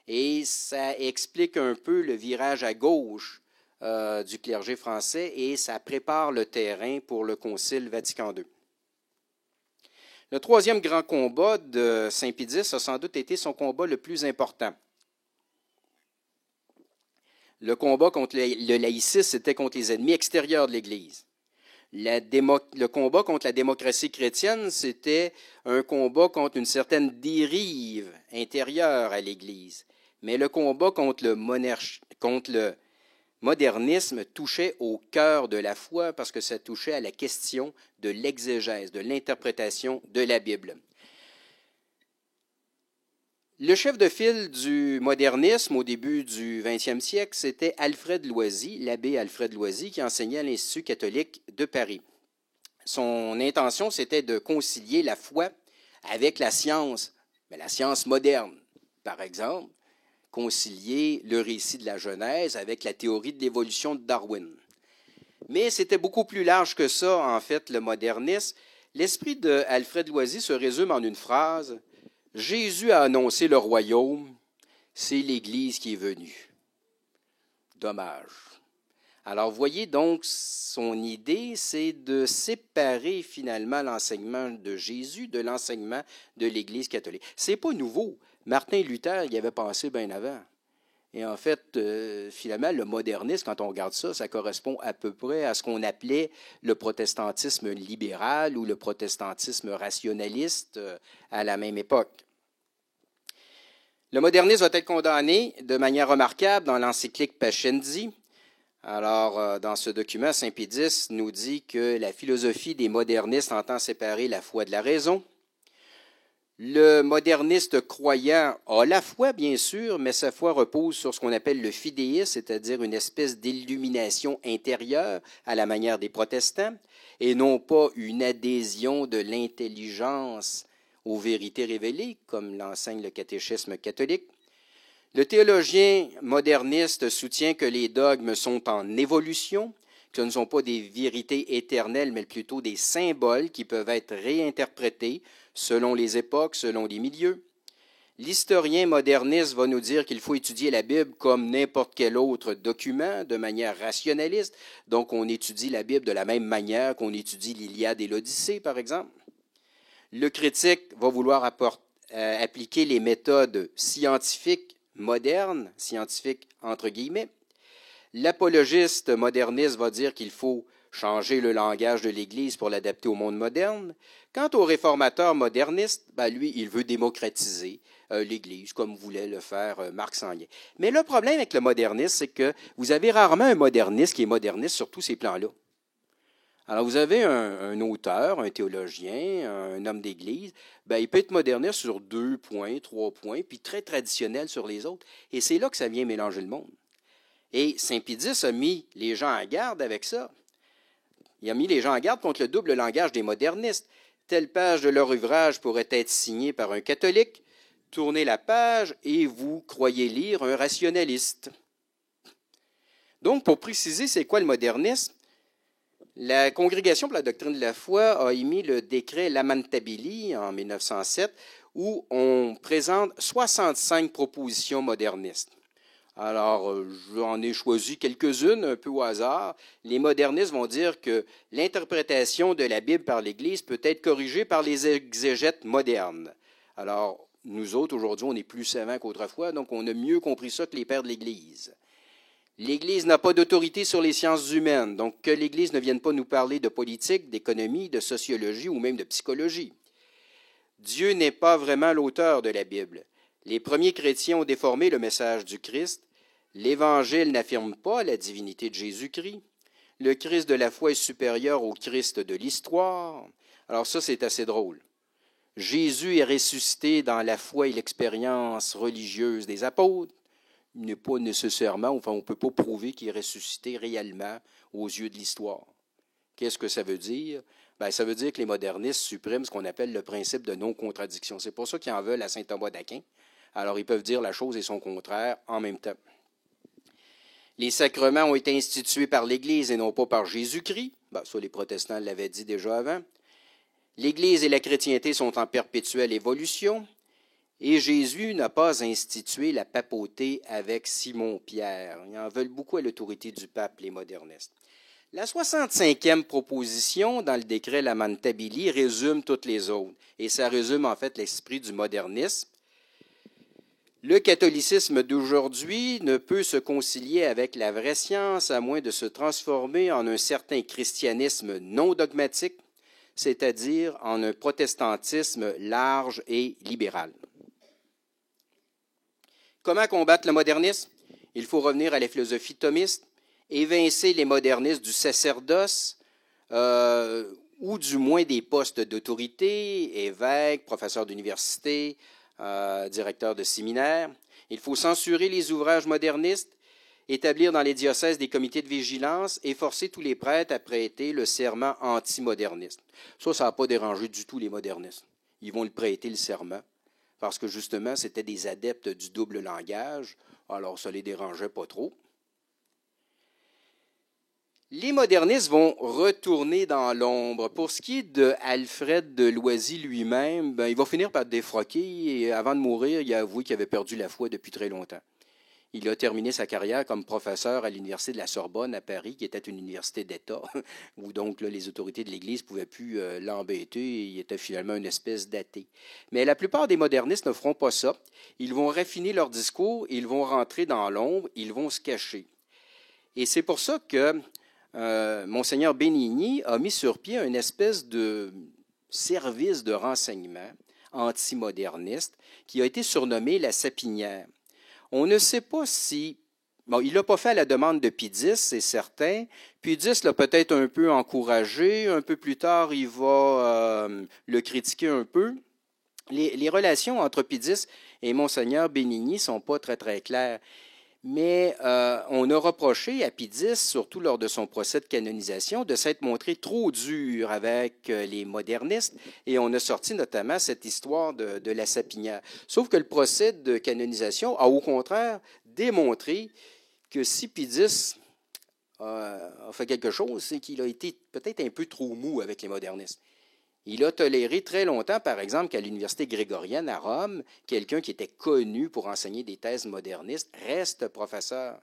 Et ça explique un peu le virage à gauche du clergé français et ça prépare le terrain pour le Concile Vatican II. Le troisième grand combat de Saint-Pédis a sans doute été son combat le plus important. Le combat contre le laïcisme, c'était contre les ennemis extérieurs de l'Église. Le combat contre la démocratie chrétienne, c'était un combat contre une certaine dérive intérieure à l'Église. Mais le combat contre le modernisme touchait au cœur de la foi parce que ça touchait à la question de l'exégèse, de l'interprétation de la Bible. Le chef de file du modernisme au début du 20e siècle, c'était Alfred Loisy, l'abbé Alfred Loisy, qui enseignait à l'Institut catholique de Paris. Son intention, c'était de concilier la foi avec la science, mais la science moderne. Par exemple, concilier le récit de la Genèse avec la théorie de l'évolution de Darwin. Mais c'était beaucoup plus large que ça, en fait, le modernisme. L'esprit d'Alfred Loisy se résume en une phrase: Jésus a annoncé le royaume, c'est l'Église qui est venue. Dommage. Alors, voyez donc, son idée, c'est de séparer finalement l'enseignement de Jésus de l'enseignement de l'Église catholique. C'est pas nouveau. Martin Luther y avait pensé bien avant. Et en fait, finalement, le modernisme, quand on regarde ça, ça correspond à peu près à ce qu'on appelait le protestantisme libéral ou le protestantisme rationaliste à la même époque. Le modernisme va être condamné de manière remarquable dans l'encyclique Pascendi. Alors, dans ce document, Saint-Pédis nous dit que la philosophie des modernistes entend séparer la foi de la raison. Le moderniste croyant a la foi, bien sûr, mais sa foi repose sur ce qu'on appelle le fidéisme, c'est-à-dire une espèce d'illumination intérieure à la manière des protestants, et non pas une adhésion de l'intelligence aux vérités révélées, comme l'enseigne le catéchisme catholique. Le théologien moderniste soutient que les dogmes sont en évolution, que ce ne sont pas des vérités éternelles, mais plutôt des symboles qui peuvent être réinterprétés selon les époques, selon les milieux. L'historien moderniste va nous dire qu'il faut étudier la Bible comme n'importe quel autre document, de manière rationaliste. Donc, on étudie la Bible de la même manière qu'on étudie l'Iliade et l'Odyssée, par exemple. Le critique va vouloir appliquer les méthodes scientifiques modernes, scientifiques entre guillemets. L'apologiste moderniste va dire qu'il faut changer le langage de l'Église pour l'adapter au monde moderne. Quant au réformateur moderniste, lui, il veut démocratiser, l'Église, comme voulait le faire Marc Sanguin. Mais le problème avec le modernisme, c'est que vous avez rarement un moderniste qui est moderniste sur tous ces plans-là. Alors, vous avez un auteur, un théologien, un homme d'Église, ben, il peut être moderniste sur 2 points, 3 points, puis très traditionnel sur les autres. Et c'est là que ça vient mélanger le monde. Et Saint Pédis a mis les gens en garde avec ça. Il a mis les gens en garde contre le double langage des modernistes. Telle page de leur ouvrage pourrait être signée par un catholique. Tournez la page et vous croyez lire un rationaliste. Donc, pour préciser c'est quoi le modernisme, la Congrégation pour la doctrine de la foi a émis le décret Lamentabili en 1907 où on présente 65 propositions modernistes. Alors, j'en ai choisi quelques-unes un peu au hasard. Les modernistes vont dire que l'interprétation de la Bible par l'Église peut être corrigée par les exégètes modernes. Alors, nous autres, aujourd'hui, on est plus savants qu'autrefois, donc on a mieux compris ça que les pères de l'Église. L'Église n'a pas d'autorité sur les sciences humaines, donc que l'Église ne vienne pas nous parler de politique, d'économie, de sociologie ou même de psychologie. Dieu n'est pas vraiment l'auteur de la Bible. Les premiers chrétiens ont déformé le message du Christ. L'Évangile n'affirme pas la divinité de Jésus-Christ. Le Christ de la foi est supérieur au Christ de l'histoire. Alors ça, c'est assez drôle. Jésus est ressuscité dans la foi et l'expérience religieuse des apôtres. Il n'est pas nécessairement, enfin, on ne peut pas prouver qu'il est ressuscité réellement aux yeux de l'histoire. Qu'est-ce que ça veut dire? Bien, ça veut dire que les modernistes suppriment ce qu'on appelle le principe de non-contradiction. C'est pour ça qu'ils en veulent à saint Thomas d'Aquin. Alors, ils peuvent dire la chose et son contraire en même temps. Les sacrements ont été institués par l'Église et non pas par Jésus-Christ. Bien, ça, les protestants l'avaient dit déjà avant. L'Église et la chrétienté sont en perpétuelle évolution. Et Jésus n'a pas institué la papauté avec Simon-Pierre. Ils en veulent beaucoup à l'autorité du pape, les modernistes. La 65e proposition dans le décret Lamentabili résume toutes les autres. Et ça résume en fait l'esprit du modernisme. Le catholicisme d'aujourd'hui ne peut se concilier avec la vraie science à moins de se transformer en un certain christianisme non dogmatique, c'est-à-dire en un protestantisme large et libéral. Comment combattre le modernisme? Il faut revenir à la philosophie thomiste, évincer les modernistes du sacerdoce, ou du moins des postes d'autorité, évêques, professeurs d'université, directeurs de séminaires. Il faut censurer les ouvrages modernistes, établir dans les diocèses des comités de vigilance et forcer tous les prêtres à prêter le serment antimoderniste. Ça n'a pas dérangé du tout les modernistes. Ils vont le prêter, le serment, parce que justement, c'était des adeptes du double langage, alors ça ne les dérangeait pas trop. Les modernistes vont retourner dans l'ombre. Pour ce qui est d'Alfred de Loisy lui-même, ben, il va finir par défroquer et avant de mourir, il a avoué qu'il avait perdu la foi depuis très longtemps. Il a terminé sa carrière comme professeur à l'Université de la Sorbonne à Paris, qui était une université d'État, où donc là, les autorités de l'Église ne pouvaient plus l'embêter et il était finalement une espèce d'athée. Mais la plupart des modernistes ne feront pas ça. Ils vont raffiner leur discours, ils vont rentrer dans l'ombre, ils vont se cacher. Et c'est pour ça que Monseigneur Benigni a mis sur pied une espèce de service de renseignement antimoderniste qui a été surnommé la Sapinière. On ne sait pas si... Bon, il ne l'a pas fait à la demande de Pie X, c'est certain. Pie X l'a peut-être un peu encouragé. Un peu plus tard, il va le critiquer un peu. Les relations entre Pie X et Monseigneur Benigni ne sont pas très, très claires. Mais on a reproché à Pie X, surtout lors de son procès de canonisation, de s'être montré trop dur avec les modernistes, et on a sorti notamment cette histoire de la Sapinière. Sauf que le procès de canonisation a au contraire démontré que si Pie X a fait quelque chose, c'est qu'il a été peut-être un peu trop mou avec les modernistes. Il a toléré très longtemps, par exemple, qu'à l'Université grégorienne à Rome, quelqu'un qui était connu pour enseigner des thèses modernistes reste professeur.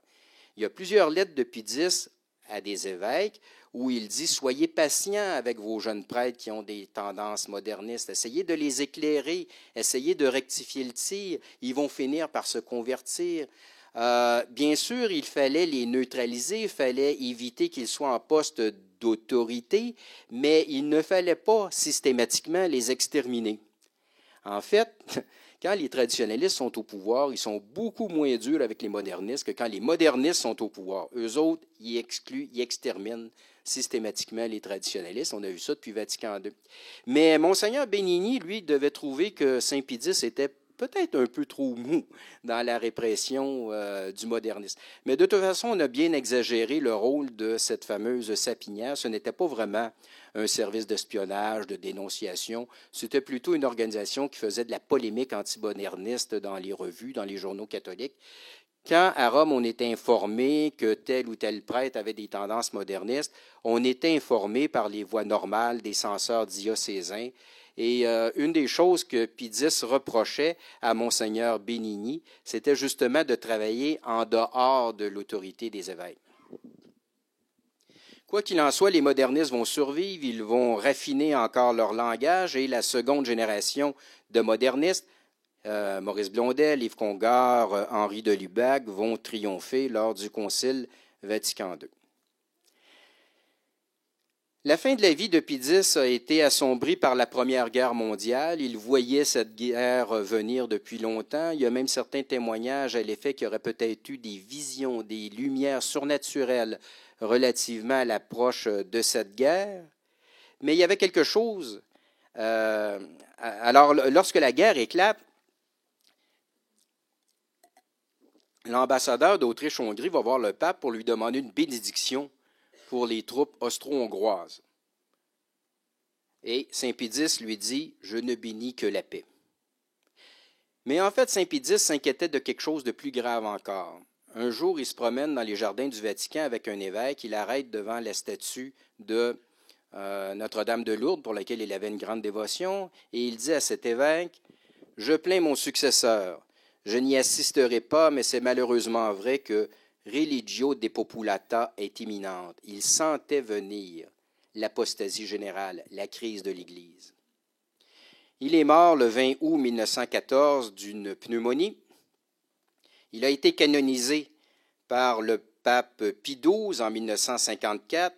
Il y a plusieurs lettres de Pie X à des évêques où il dit « Soyez patients avec vos jeunes prêtres qui ont des tendances modernistes. Essayez de les éclairer, essayez de rectifier le tir. Ils vont finir par se convertir. » Bien sûr, il fallait les neutraliser, il fallait éviter qu'ils soient en poste d'autorité, mais il ne fallait pas systématiquement les exterminer. En fait, quand les traditionnalistes sont au pouvoir, ils sont beaucoup moins durs avec les modernistes que quand les modernistes sont au pouvoir. Eux autres, ils excluent, ils exterminent systématiquement les traditionnalistes. On a vu ça depuis Vatican II. Mais Monseigneur Benigni, lui, devait trouver que Saint-Pédis était peut-être un peu trop mou dans la répression du modernisme. Mais de toute façon, on a bien exagéré le rôle de cette fameuse sapinière. Ce n'était pas vraiment un service d'espionnage, de dénonciation. C'était plutôt une organisation qui faisait de la polémique antimoderniste dans les revues, dans les journaux catholiques. Quand à Rome, on était informé que tel ou tel prêtre avait des tendances modernistes, on était informé par les voies normales des censeurs diocésains. Et une des choses que Pie X reprochait à Monseigneur Benigni, c'était justement de travailler en dehors de l'autorité des évêques. Quoi qu'il en soit, les modernistes vont survivre, ils vont raffiner encore leur langage et la seconde génération de modernistes, Maurice Blondel, Yves Congar, Henri de Lubac, vont triompher lors du Concile Vatican II. La fin de la vie de Pie X a été assombrie par la Première Guerre mondiale. Il voyait cette guerre venir depuis longtemps. Il y a même certains témoignages à l'effet qu'il y aurait peut-être eu des visions, des lumières surnaturelles relativement à l'approche de cette guerre. Mais il y avait quelque chose. Alors, lorsque la guerre éclate, l'ambassadeur d'Autriche-Hongrie va voir le pape pour lui demander une bénédiction pour les troupes austro-hongroises. Et Saint Pie X lui dit « Je ne bénis que la paix ». Mais en fait, Saint Pie X s'inquiétait de quelque chose de plus grave encore. Un jour, il se promène dans les jardins du Vatican avec un évêque. Il arrête devant la statue de Notre-Dame de Lourdes, pour laquelle il avait une grande dévotion, et il dit à cet évêque « Je plains mon successeur. Je n'y assisterai pas, mais c'est malheureusement vrai que Religio Depopulata est imminente. » Il sentait venir l'apostasie générale, la crise de l'Église. Il est mort le 20 août 1914 d'une pneumonie. Il a été canonisé par le pape Pie XII en 1954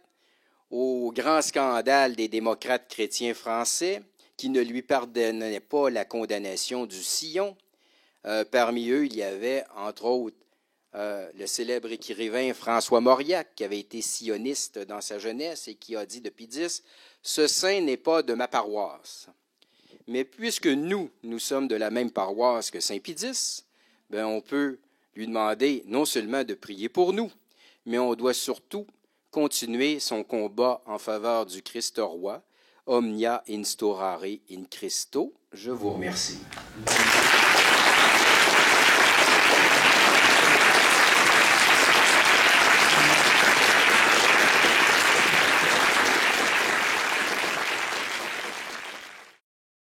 au grand scandale des démocrates chrétiens français qui ne lui pardonnaient pas la condamnation du sillon. Parmi eux, il y avait, entre autres, le célèbre écrivain François Mauriac, qui avait été sioniste dans sa jeunesse et qui a dit de Pie X « Ce saint n'est pas de ma paroisse. » Mais puisque nous sommes de la même paroisse que Saint Pie X, on peut lui demander non seulement de prier pour nous, mais on doit surtout continuer son combat en faveur du Christ roi, Omnia instaurare in Christo. Je vous remercie.